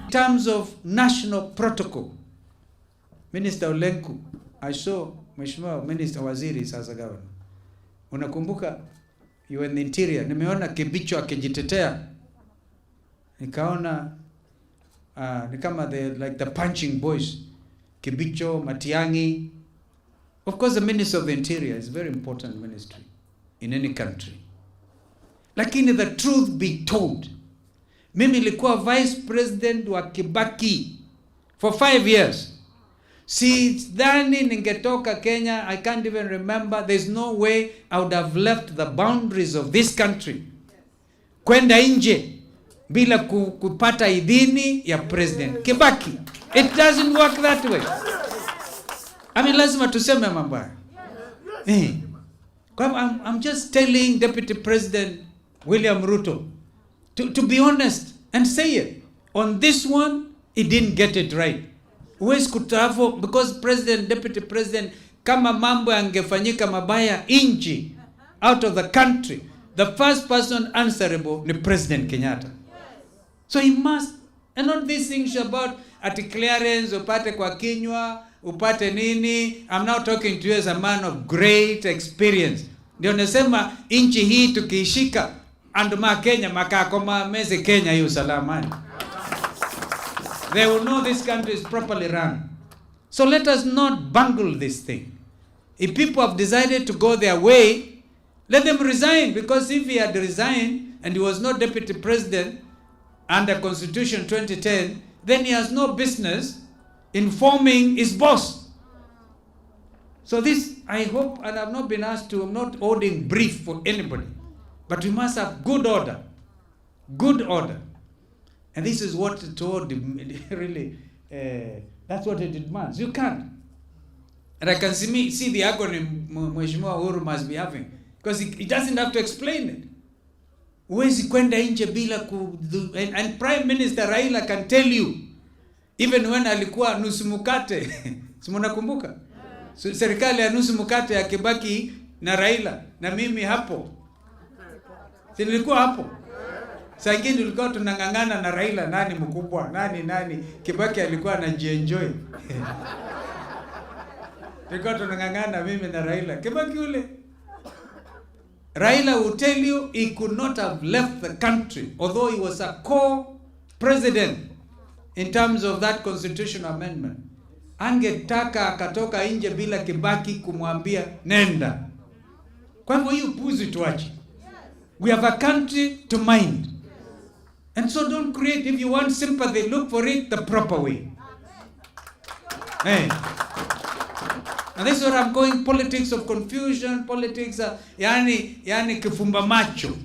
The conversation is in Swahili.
In terms of national protocol, Minister Olenku, I saw Mheshimiwa Minister Waziri sasa governor. Unakumbuka you in the interior, nimeona Kibicho akijitetea. Nikaona ni kama the punching boys. Kibicho, Matiangi. Of course the Minister of the Interior is a very important ministry in any country. Lakini the truth be told, mimi nilikuwa vice president wa Kibaki for 5 years. Sidhani ningetoka Kenya, I can't even remember. There's no way I would have left the boundaries of this country kwenda nje bila kupata idhini ya president Kibaki. It doesn't work that way. I mean, lazima tuseme mambo haya. I'm just telling Deputy President William Ruto to be honest and say it. On this one, he didn't get it right. Uwezi kutafo, because Deputy President, kama mambo yangefanyika mabaya inchi, out of the country, the first person answerable ni President Kenyatta. So he must, and not these things about ati clearance, upate kwa kinywa, upate nini. I'm now talking to you as a man of great experience. Ndio nasema inchi hii tukiishika, anduma Kenya, makakoma meze Kenya yu salamani. They will know this country is properly run. So let us not bungle this thing. If people have decided to go their way, let them resign. Because if he had resigned and he was not deputy president under Constitution 2010, then he has no business informing his boss. So this, I hope, and I've not been asked to, I'm not holding brief for anybody, but we must have good order. Good order. And this is what it told really, that's what it demands. You can't. And I can see the agony Mheshimiwa Uhuru must be having, because he doesn't have to explain it. Uwezi kwenda nje bila and Prime Minister Raila can tell you, even when alikuwa nusu mkate, si mnakumbuka? Serikali ya nusu mkate ya Kibaki na Raila, na mimi hapo. Si nilikuwa hapo. Saa ingine tulikuwa tunangangana na Raila, nani mkubwa, nani. Kibaki alikuwa anajienjoy. Tulikuwa tunangangana mimi na Raila. Kibaki ule. Raila will tell you he could not have left the country, although he was a co-president in terms of that constitutional amendment. Angetaka akatoka nje bila Kibaki kumwambia nenda. Kwa hivyo hiyo puzi tuache. We have a country to mind. And so don't create, if you want sympathy, look for it the proper way. Hey. And this is where I'm going, politics of confusion, politics, yani kifumba macho.